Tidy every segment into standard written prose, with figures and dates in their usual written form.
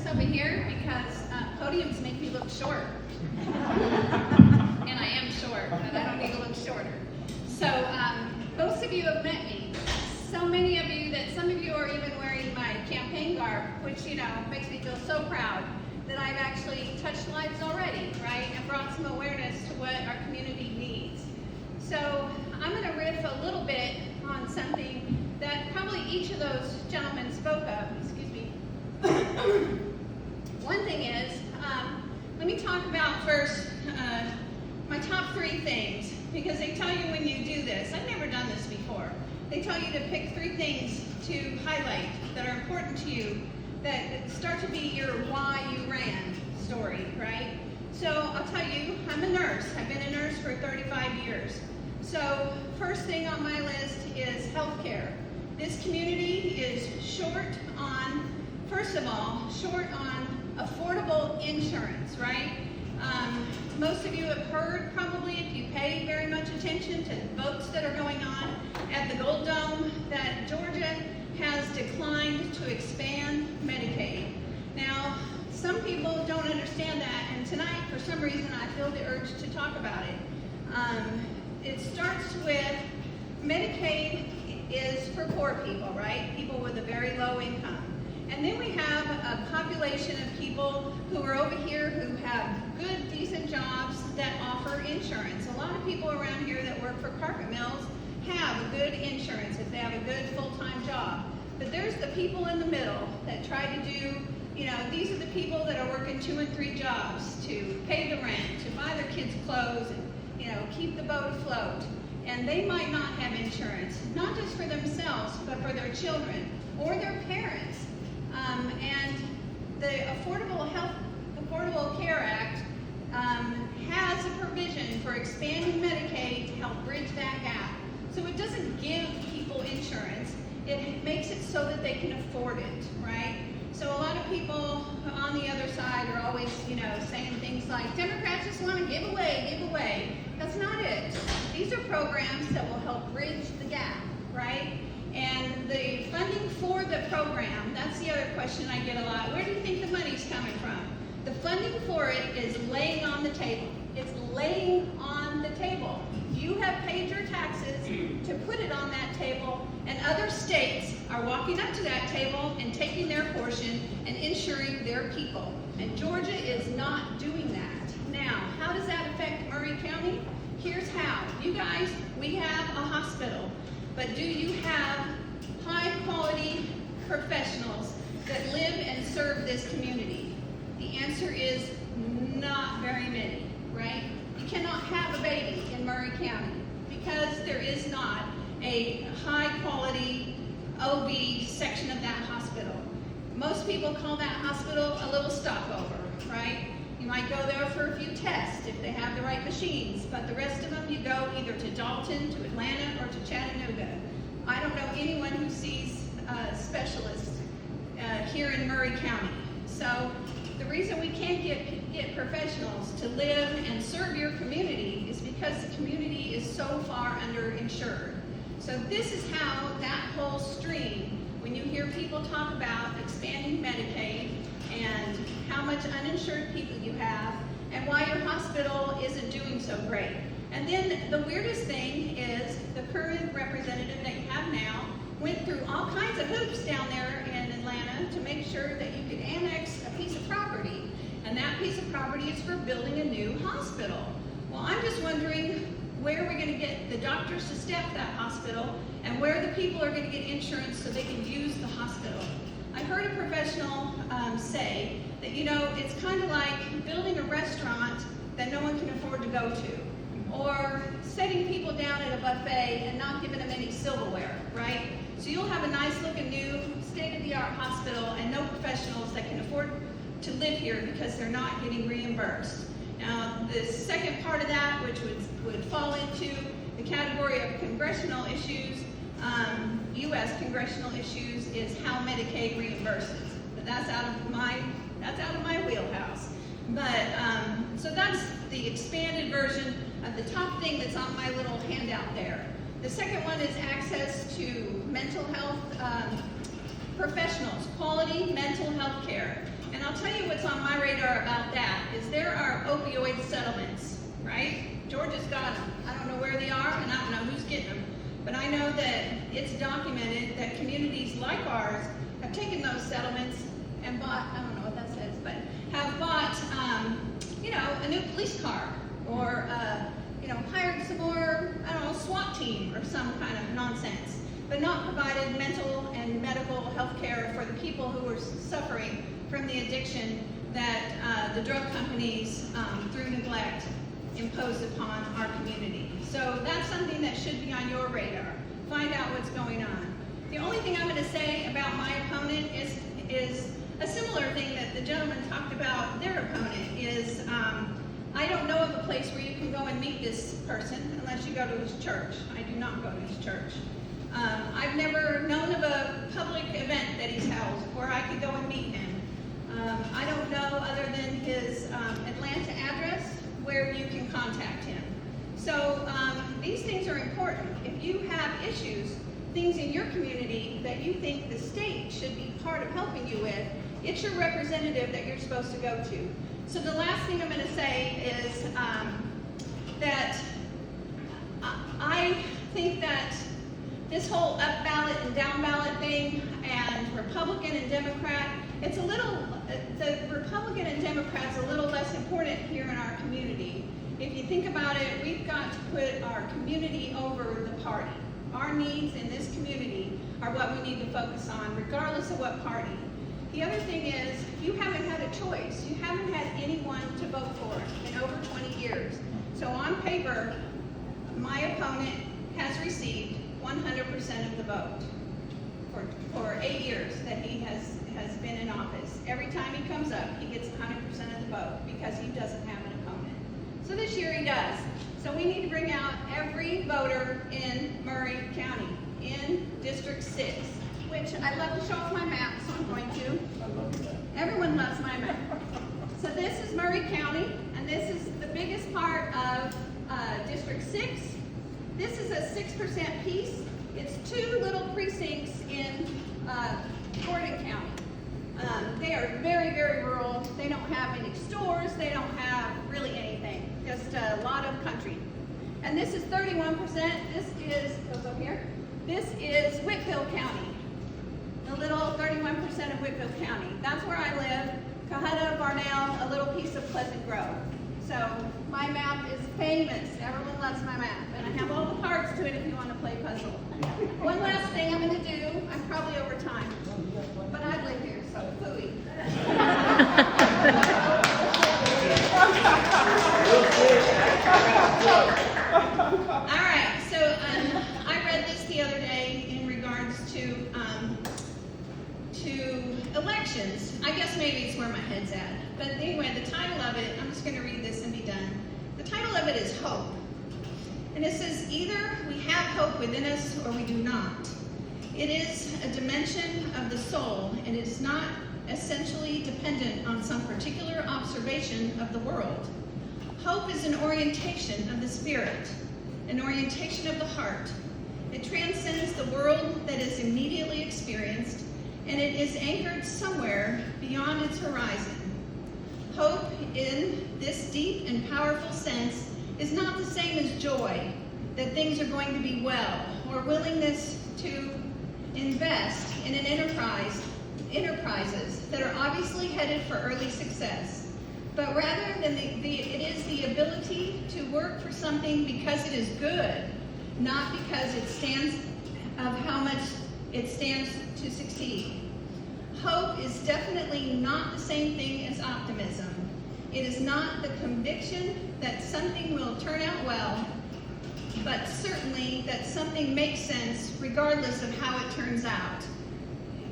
this over here because podiums make me look short. And I am short, but I don't need to look shorter. So most of you have met me. So many of you that some of you are even wearing my campaign garb, which, you know, makes me feel so proud that I've actually touched lives already, right? And brought some awareness to what our community needs. So I'm going to riff a little bit on something that probably each of those gentlemen spoke of. Excuse me. One thing is, let me talk about first my top 3 things, because they tell you when you do this. I've never done this before. They tell you to pick 3 things to highlight that are important to you, that start to be your why you ran story, right? So I'll tell you, I'm a nurse. I've been a nurse for 35 years. So first thing on my list is healthcare. This community is short on, first of all, short on affordable insurance, right? Most of you have heard, probably, if you pay very much attention to votes that are going on at the Gold Dome, that Georgia has declined to expand Medicaid. Now, some people don't understand that, and tonight, for some reason, I feel the urge to talk about it. It starts with Medicaid is for poor people, right? People with a very low income. And then we have a population of people who are over here who have good, decent jobs that offer insurance. A lot of people around here that work for carpet mills have a good insurance if they have a good full-time job. But there's the people in the middle that try to do, you know, these are the people that are working 2 and 3 jobs to pay the rent, to buy their kids clothes, and, you know, keep the boat afloat. And they might not have insurance, not just for themselves, but for their children or their parents. And the Affordable Care Act has a provision for expanding Medicaid to help bridge that gap. So it doesn't give people insurance, it makes it so that they can afford it, right? So a lot of people on the other side are always, you know, saying things like, Democrats just want to give away. That's not it. These are programs that will help bridge the gap, right? And the funding for the program, that's the other question I get a lot. Where do you think the money's coming from? The funding for it is laying on the table. It's laying on the table. You have paid your taxes to put it on that table, and other states are walking up to that table and taking their portion and insuring their people. And Georgia is not doing that. Now, how does that affect Murray County? Here's how. You guys, we have a hospital, but do you have high-quality professionals that live and serve this community? The answer is not very many, right? You cannot have a baby in Murray County because there is not a high-quality OB section of that hospital. Most people call that hospital a little stopover, right? You might go there for a few tests if they have the right machines, but the rest of them you go either to Dalton, to Atlanta, or to Chattanooga. I don't know anyone who sees specialists here in Murray County. So the reason we can't get professionals to live and serve your community is because the community is so far underinsured. So this is how that whole stream, when you hear people talk about expanding Medicaid and how much uninsured people you have and why your hospital isn't doing so great. And then the weirdest thing is the current representative that you have now went through all kinds of hoops down there in Atlanta to make sure that you could annex a piece of property. And that piece of property is for building a new hospital. Well, I'm just wondering where we're going to get the doctors to staff that hospital and where the people are going to get insurance so they can use the hospital. I heard a professional say that, you know, it's kind of like building a restaurant that no one can afford to go to, or setting people down at a buffet and not giving them any silverware, right? So you'll have a nice looking new state-of-the-art hospital and no professionals that can afford to live here because they're not getting reimbursed. Now, the second part of that, which would fall into the category of congressional issues, U.S. congressional issues, is how Medicaid reimburses. But that's out of my wheelhouse. But so that's the expanded version of the top thing that's on my little handout there. The second one is access to mental health professionals, quality mental health care. And And I'll tell you what's on my radar about that is there are opioid settlements, right? Georgia's got them. I don't know where they are, and I don't know who's getting them. But I know that it's documented that communities like ours have taken those settlements and bought, I don't know what that says, but have bought, a new police car or, hired some more, SWAT team or some kind of nonsense, but not provided mental and medical health care for the people who are suffering from the addiction that the drug companies, through neglect, impose upon our community. So that's something that should be on your radar. Find out what's going on. The only thing I'm going to say about my opponent is a similar thing that the gentleman talked about their opponent is, I don't know of a place where you can go and meet this person unless you go to his church. I do not go to his church. I've never known of a public event that he's held where I could go and meet him. I don't know, other than his Atlanta address, where you can contact him. So these things are important. If you have issues, things in your community that you think the state should be part of helping you with, it's your representative that you're supposed to go to. So the last thing I'm going to say is that I think that this whole up ballot and down ballot thing and Republican and Democrat, it's a little, the Republican and Democrat's a little less important here in our community. If you think about it, we've got to put our community over the party. Our needs in this community are what we need to focus on, regardless of what party. The other thing is, you haven't had a choice. You haven't had anyone to vote for in over 20 years. So on paper, my opponent has received 100% of the vote for 8 years that he has been in office. Every time he comes up, he gets 100% of the vote because he doesn't have an opponent. So this year he does. So we need to bring out every voter in Murray County, in District 6, which I love to show off my map, so I'm going to. I love that. Everyone loves my map. So this is Murray County, and this is the biggest part of District 6. This is a 6% piece. It's 2 little precincts in Gordon County. They are very, very rural. They don't have any stores. They don't have really anything. Just a lot of country. And this is 31%. This is, goes up here. This is Whitfield County. The little 31% of Whitfield County. That's where I live. Cohutta, Barnell, a little piece of Pleasant Grove. So my map is famous. Everyone loves my map. And I have all the parts to it if you want to play puzzle. One last thing I'm going to do. I'm probably over time. But I live here, so phooey. All right, so I read this the other day in regards to elections. I guess maybe it's where my head's at. But anyway, the title of it, I'm just going to read this and be done. The title of it is Hope. And it says, either we have hope within us or we do not. It is a dimension of the soul, and it is not essentially dependent on some particular observation of the world. Hope is an orientation of the spirit, an orientation of the heart. It transcends the world that is immediately experienced, and it is anchored somewhere beyond its horizon. Hope, in this deep and powerful sense, is not the same as joy, that things are going to be well, or willingness to invest in an enterprises that are obviously headed for early success. But rather than it is the ability to work for something because it is good, not because it stands of how much it stands to succeed. Hope is definitely not the same thing as optimism. It is not the conviction that something will turn out well, but certainly that something makes sense regardless of how it turns out.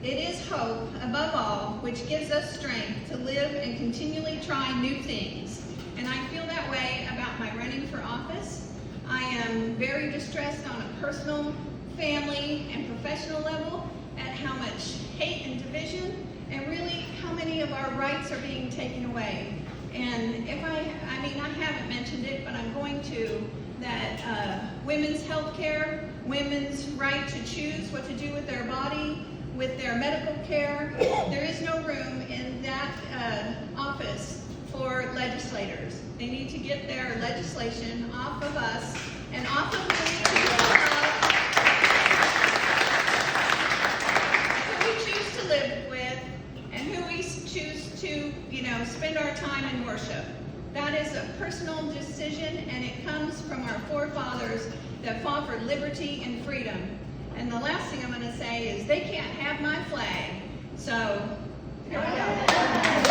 It is hope, above all, which gives us strength to live and continually try new things. And I feel that way about my running for office. I am very distressed on a personal, family, and professional level at how much hate and division, and really how many of our rights are being taken away. And if I haven't mentioned it, but I'm going to, that women's health care, women's right to choose what to do with their body, with their medical care, there is no room in that They need to get their legislation off of us and off of who we choose to live with and who we choose to, spend our time in worship. That is a personal decision, and it comes from our forefathers that fought for liberty and freedom. And the last thing I'm going to say is they can't have my flag. So, here we go.